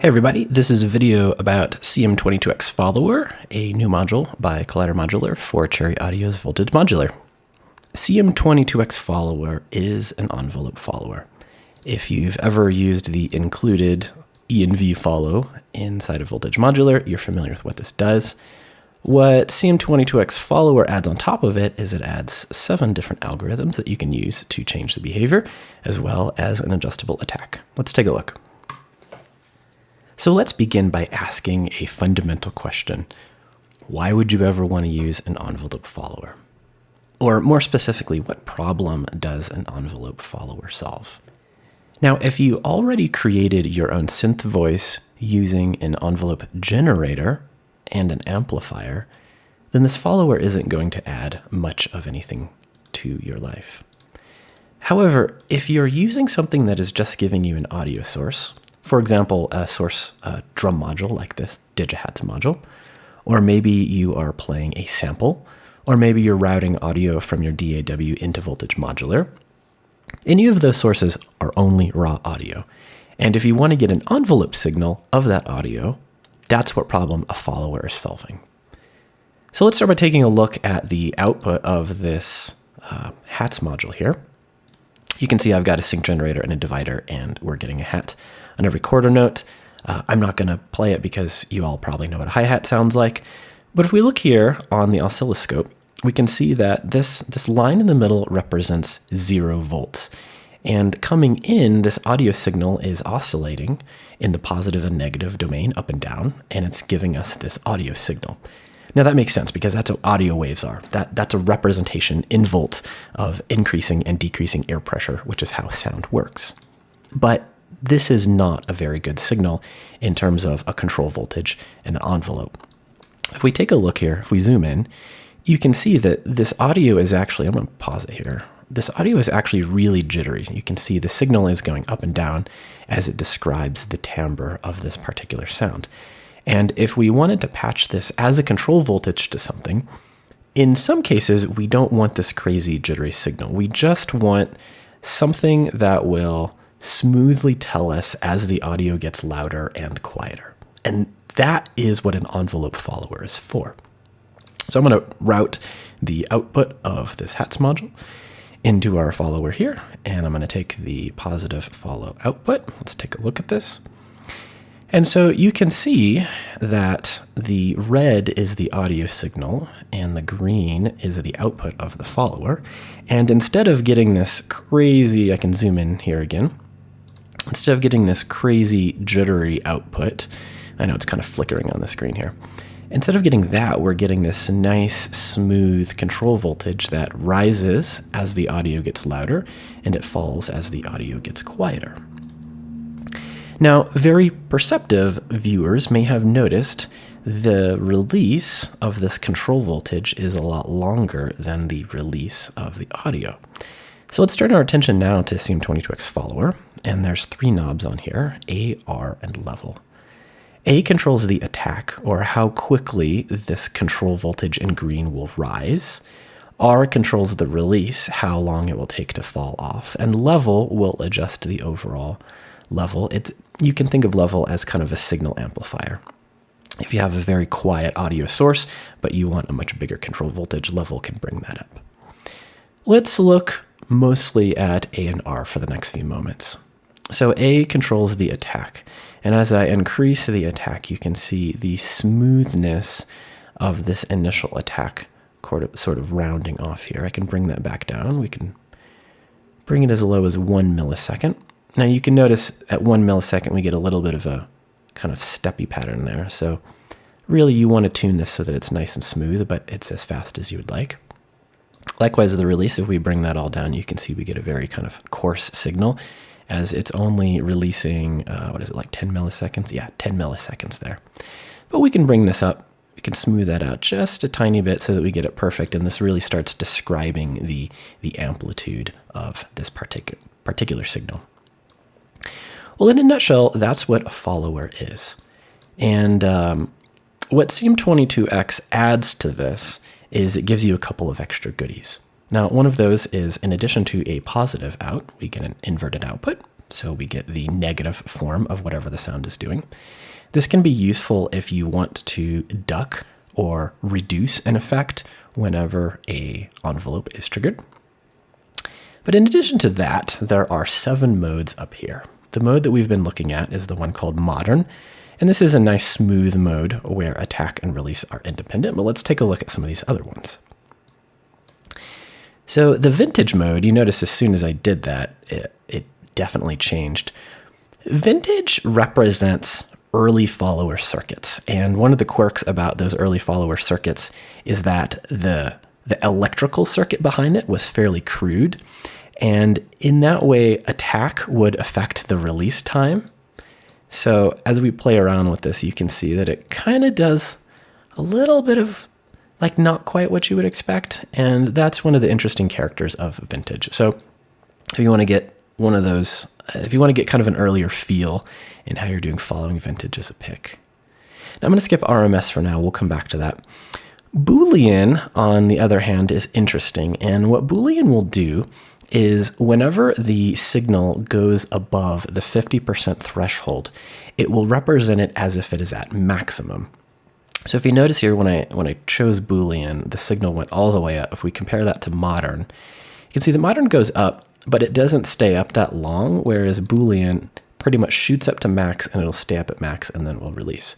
Hey everybody, this is a video about CM22x Follower, a new module by Collider Modular for Cherry Audio's Voltage Modular. CM22x Follower is an envelope follower. If you've ever used the included E&V follow inside of Voltage Modular, you're familiar with what this does. What CM22x Follower adds on top of it is it adds 7 different algorithms that you can use to change the behavior, as well as an adjustable attack. Let's take a look. So let's begin by asking a fundamental question. Why would you ever want to use an envelope follower? Or more specifically, what problem does an envelope follower solve? Now, if you already created your own synth voice using an envelope generator and an amplifier, then this follower isn't going to add much of anything to your life. However, if you're using something that is just giving you an audio source, for example, a source drum module like this Digi-Hats module, or maybe you are playing a sample, or maybe you're routing audio from your DAW into Voltage Modular. Any of those sources are only raw audio. And if you want to get an envelope signal of that audio, that's what problem a follower is solving. So let's start by taking a look at the output of this hats module here. You can see I've got a sync generator and a divider, and we're getting a hat on every quarter note. I'm not going to play it because you all probably know what a hi-hat sounds like. But if we look here on the oscilloscope, we can see that this line in the middle represents 0 volts. And coming in, this audio signal is oscillating in the positive and negative domain up and down, and it's giving us this audio signal. Now that makes sense because that's what audio waves are. That's a representation in volts of increasing and decreasing air pressure, which is how sound works. But this is not a very good signal in terms of a control voltage and an envelope. If we take a look here, if we zoom in, you can see that this audio is actually, I'm going to pause it here. This audio is actually really jittery. You can see the signal is going up and down as it describes the timbre of this particular sound. And if we wanted to patch this as a control voltage to something, in some cases, we don't want this crazy jittery signal. We just want something that will smoothly tell us as the audio gets louder and quieter. And that is what an envelope follower is for. So I'm going to route the output of this hats module into our follower here, and I'm going to take the positive follow output. Let's take a look at this. And so you can see that the red is the audio signal and the green is the output of the follower. And instead of getting this crazy, I can zoom in here again, instead of getting this crazy jittery output, I know it's kind of flickering on the screen here. Instead of getting that, we're getting this nice, smooth control voltage that rises as the audio gets louder and it falls as the audio gets quieter. Now, very perceptive viewers may have noticed the release of this control voltage is a lot longer than the release of the audio. So let's turn our attention now to CM22x Follower, and there's 3 knobs on here, A, R, and level. A controls the attack, or how quickly this control voltage in green will rise. R controls the release, how long it will take to fall off, and level will adjust the overall level. You can think of level as kind of a signal amplifier. If you have a very quiet audio source, but you want a much bigger control voltage, level can bring that up. Let's look mostly at A and R for the next few moments. So A controls the attack, and as I increase the attack, you can see the smoothness of this initial attack sort of rounding off here. I can bring that back down. We can bring it as low as 1 millisecond. Now you can notice at 1 millisecond we get a little bit of a kind of steppy pattern there. So really you want to tune this so that it's nice and smooth, but it's as fast as you would like. Likewise, the release, if we bring that all down, you can see we get a very kind of coarse signal as it's only releasing, what is it, like 10 milliseconds? Yeah, 10 milliseconds there. But we can bring this up. We can smooth that out just a tiny bit so that we get it perfect. And this really starts describing the amplitude of this particular signal. Well, in a nutshell, that's what a follower is. And what CM22x adds to this is it gives you a couple of extra goodies. Now, one of those is, in addition to a positive out, we get an inverted output. So we get the negative form of whatever the sound is doing. This can be useful if you want to duck or reduce an effect whenever a envelope is triggered. But in addition to that, there are 7 modes up here. The mode that we've been looking at is the one called Modern, and this is a nice smooth mode where attack and release are independent, but let's take a look at some of these other ones. So the Vintage mode, you notice as soon as I did that, it definitely changed. Vintage represents early follower circuits, and one of the quirks about those early follower circuits is that the electrical circuit behind it was fairly crude, and in that way attack would affect the release time. So as we play around with this, you can see that it kind of does a little bit of like not quite what you would expect, and that's one of the interesting characters of Vintage. So if you want to get one of those, if you want to get kind of an earlier feel in how you're doing following Vintage as a pick. Now I'm going to skip RMS for now, we'll come back to that. Boolean, on the other hand, is interesting, and what Boolean will do is whenever the signal goes above the 50% threshold, it will represent it as if it is at maximum. So if you notice here, when I chose Boolean, the signal went all the way up. If we compare that to Modern, you can see the Modern goes up, but it doesn't stay up that long, whereas Boolean pretty much shoots up to max and it'll stay up at max and then will release.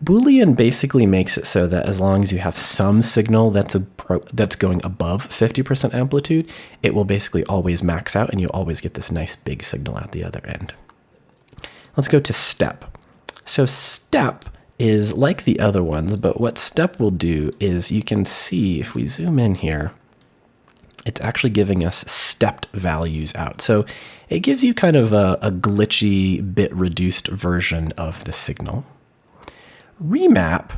Boolean basically makes it so that as long as you have some signal that's going above 50% amplitude, it will basically always max out and you'll always get this nice big signal at the other end. Let's go to step. So step is like the other ones, but what step will do is you can see if we zoom in here, it's actually giving us stepped values out. So it gives you kind of a glitchy, bit reduced version of the signal. Remap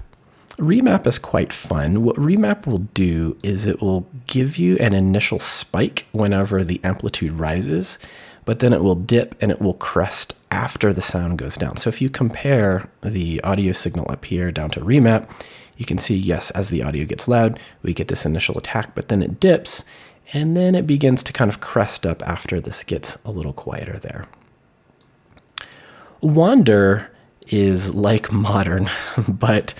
is quite fun. What remap will do is it will give you an initial spike whenever the amplitude rises, but then it will dip and it will crest after the sound goes down. So if you compare the audio signal up here down to remap, you can see, yes, as the audio gets loud, we get this initial attack, but then it dips, and then it begins to kind of crest up after this gets a little quieter there. Wander is like Modern, but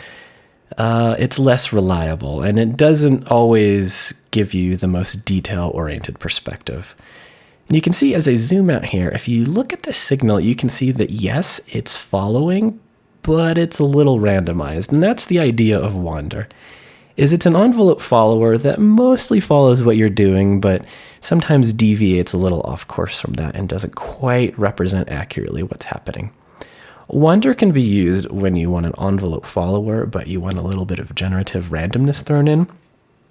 it's less reliable, and it doesn't always give you the most detail-oriented perspective. And you can see as I zoom out here, if you look at the signal, you can see that yes, it's following, but it's a little randomized, and that's the idea of Wander. It's an envelope follower that mostly follows what you're doing, but sometimes deviates a little off course from that and doesn't quite represent accurately what's happening. Wander can be used when you want an envelope follower, but you want a little bit of generative randomness thrown in.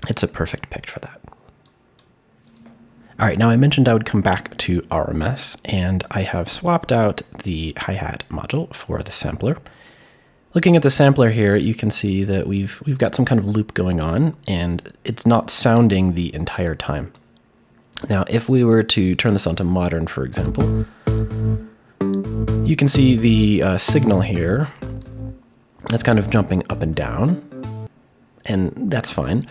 It's a perfect pick for that. All right, now I mentioned I would come back to RMS, and I have swapped out the hi-hat module for the sampler. Looking at the sampler here, you can see that we've got some kind of loop going on, and it's not sounding the entire time. Now, if we were to turn this onto Modern, for example, you can see the signal here. That's kind of jumping up and down, and that's fine.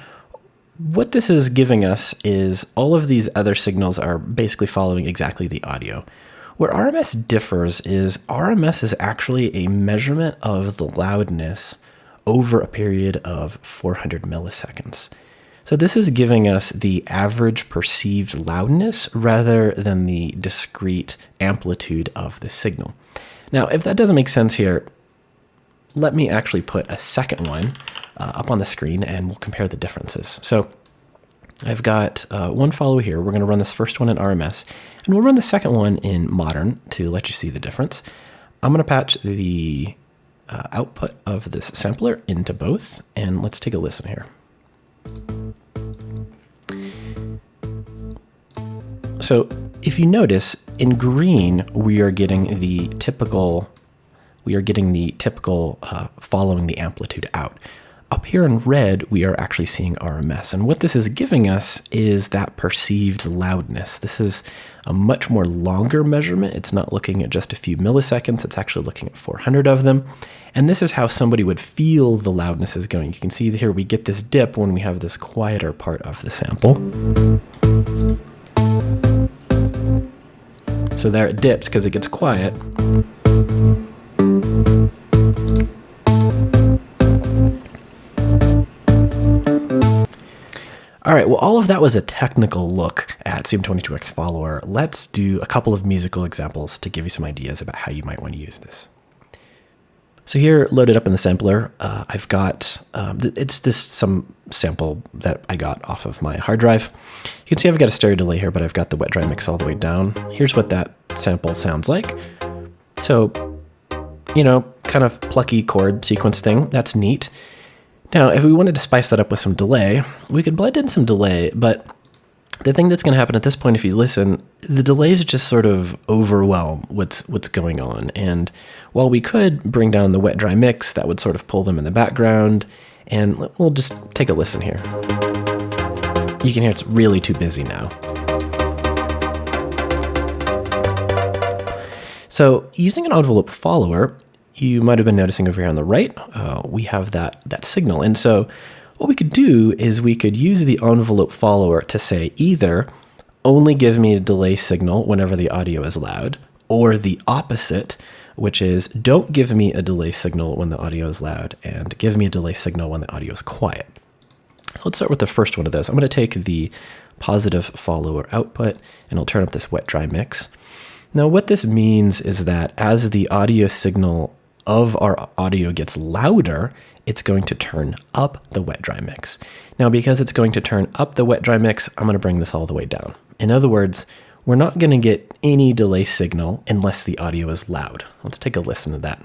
What this is giving us is all of these other signals are basically following exactly the audio. Where RMS differs is RMS is actually a measurement of the loudness over a period of 400 milliseconds. So this is giving us the average perceived loudness rather than the discrete amplitude of the signal. Now, if that doesn't make sense here, let me actually put a second one up on the screen and we'll compare the differences. So I've got one follow here. We're going to run this first one in RMS, and we'll run the second one in Modern to let you see the difference. I'm going to patch the output of this sampler into both, and let's take a listen here. So if you notice, in green, we are getting the typical following the amplitude out. Up here in red, we are actually seeing RMS. And what this is giving us is that perceived loudness. This is a much more longer measurement. It's not looking at just a few milliseconds. It's actually looking at 400 of them. And this is how somebody would feel the loudness is going. You can see here we get this dip when we have this quieter part of the sample. So there it dips because it gets quiet. All right, well, all of that was a technical look at CM22x Follower. Let's do a couple of musical examples to give you some ideas about how you might want to use this. So here, loaded up in the sampler, I've got, some sample that I got off of my hard drive. You can see I've got a stereo delay here, but I've got the wet dry mix all the way down. Here's what that sample sounds like. So, you know, kind of plucky chord sequence thing, that's neat. Now, if we wanted to spice that up with some delay, we could blend in some delay, but the thing that's going to happen at this point, if you listen, the delays just sort of overwhelm what's going on. And while we could bring down the wet dry mix, that would sort of pull them in the background. And we'll just take a listen here. You can hear it's really too busy now. So using an envelope follower, you might have been noticing over here on the right, we have that signal. And so what we could do is we could use the envelope follower to say either only give me a delay signal whenever the audio is loud, or the opposite, which is don't give me a delay signal when the audio is loud and give me a delay signal when the audio is quiet. So let's start with the first one of those. I'm going to take the positive follower output and I'll turn up this wet dry mix. Now what this means is that as the audio signal of our audio gets louder, it's going to turn up the wet dry mix. Now, because it's going to turn up the wet dry mix, I'm going to bring this all the way down. In other words, we're not going to get any delay signal unless the audio is loud. Let's take a listen to that.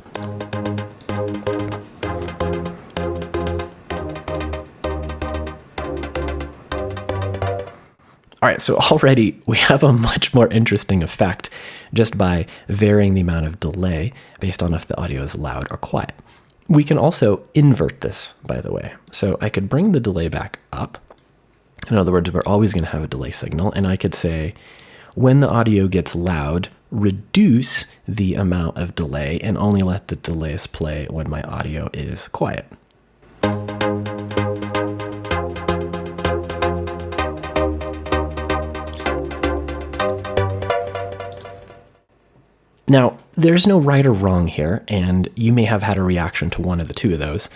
All right, so already we have a much more interesting effect just by varying the amount of delay based on if the audio is loud or quiet. We can also invert this, by the way. So I could bring the delay back up. In other words, we're always going to have a delay signal. And I could say, when the audio gets loud, reduce the amount of delay and only let the delays play when my audio is quiet. Now, there's no right or wrong here, and you may have had a reaction to one of the two of those,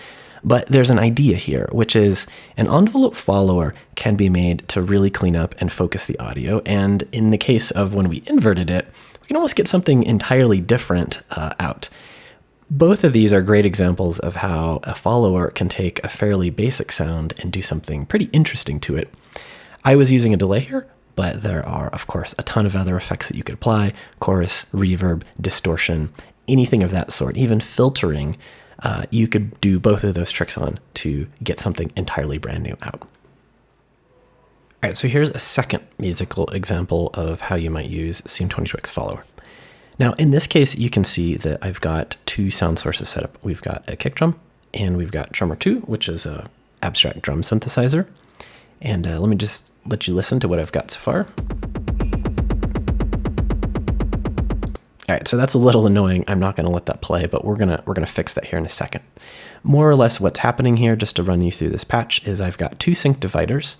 but there's an idea here, which is an envelope follower can be made to really clean up and focus the audio, and in the case of when we inverted it, we can almost get something entirely different out. Both of these are great examples of how a follower can take a fairly basic sound and do something pretty interesting to it. I was using a delay here, but there are, of course, a ton of other effects that you could apply: chorus, reverb, distortion, anything of that sort, even filtering. You could do both of those tricks on to get something entirely brand new out. All right, so here's a second musical example of how you might use CM22x Follower. Now, in this case, you can see that I've got two sound sources set up. We've got a kick drum, and we've got Drummer 2, which is an abstract drum synthesizer. And let me just let you listen to what I've got so far. All right, so that's a little annoying. I'm not going to let that play, but we're gonna fix that here in a second. More or less what's happening here, just to run you through this patch, is I've got two sync dividers.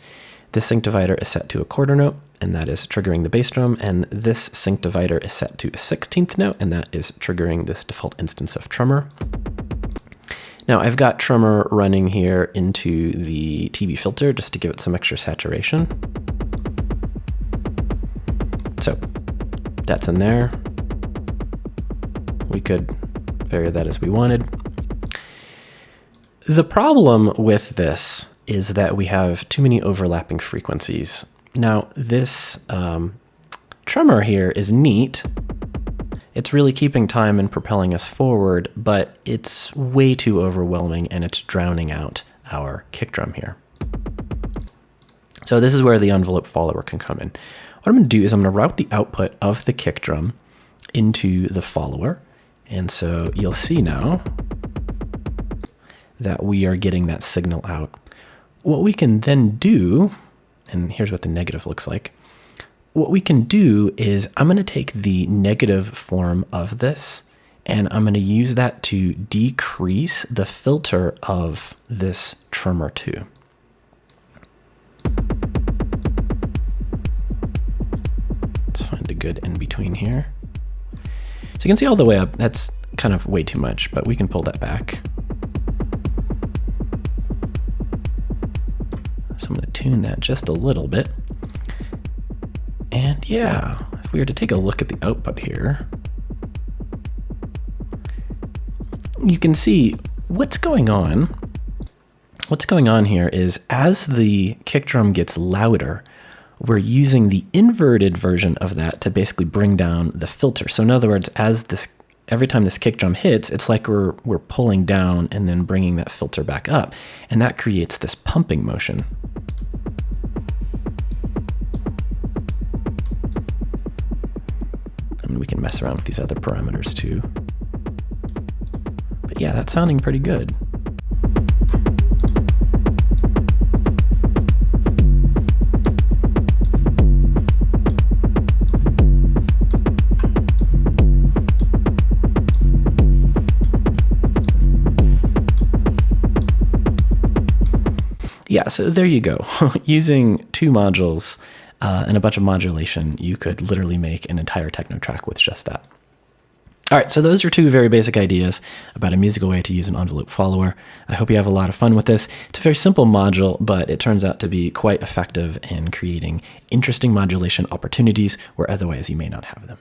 This sync divider is set to a quarter note, and that is triggering the bass drum, and this sync divider is set to a 16th note, and that is triggering this default instance of tremor. Now I've got tremor running here into the TB filter just to give it some extra saturation. So that's in there. We could vary that as we wanted. The problem with this is that we have too many overlapping frequencies. Now this tremor here is neat. It's really keeping time and propelling us forward, but it's way too overwhelming and it's drowning out our kick drum here. So this is where the envelope follower can come in. What I'm going to do is I'm going to route the output of the kick drum into the follower. And so you'll see now that we are getting that signal out. What we can then do, and here's what the negative looks like. What we can do is I'm going to take the negative form of this and I'm going to use that to decrease the filter of this tremor 2. Let's find a good in between here. So you can see all the way up. That's kind of way too much, but we can pull that back. So I'm going to tune that just a little bit. And yeah, if we were to take a look at the output here, you can see what's going on. What's going on here is as the kick drum gets louder, we're using the inverted version of that to basically bring down the filter. So in other words, every time this kick drum hits, it's like we're pulling down and then bringing that filter back up. And that creates this pumping motion. And we can mess around with these other parameters too. But yeah, that's sounding pretty good. Yeah, so there you go. Using 2 modules and a bunch of modulation, you could literally make an entire techno track with just that. All right, so those are 2 very basic ideas about a musical way to use an envelope follower. I hope you have a lot of fun with this. It's a very simple module, but it turns out to be quite effective in creating interesting modulation opportunities where otherwise you may not have them.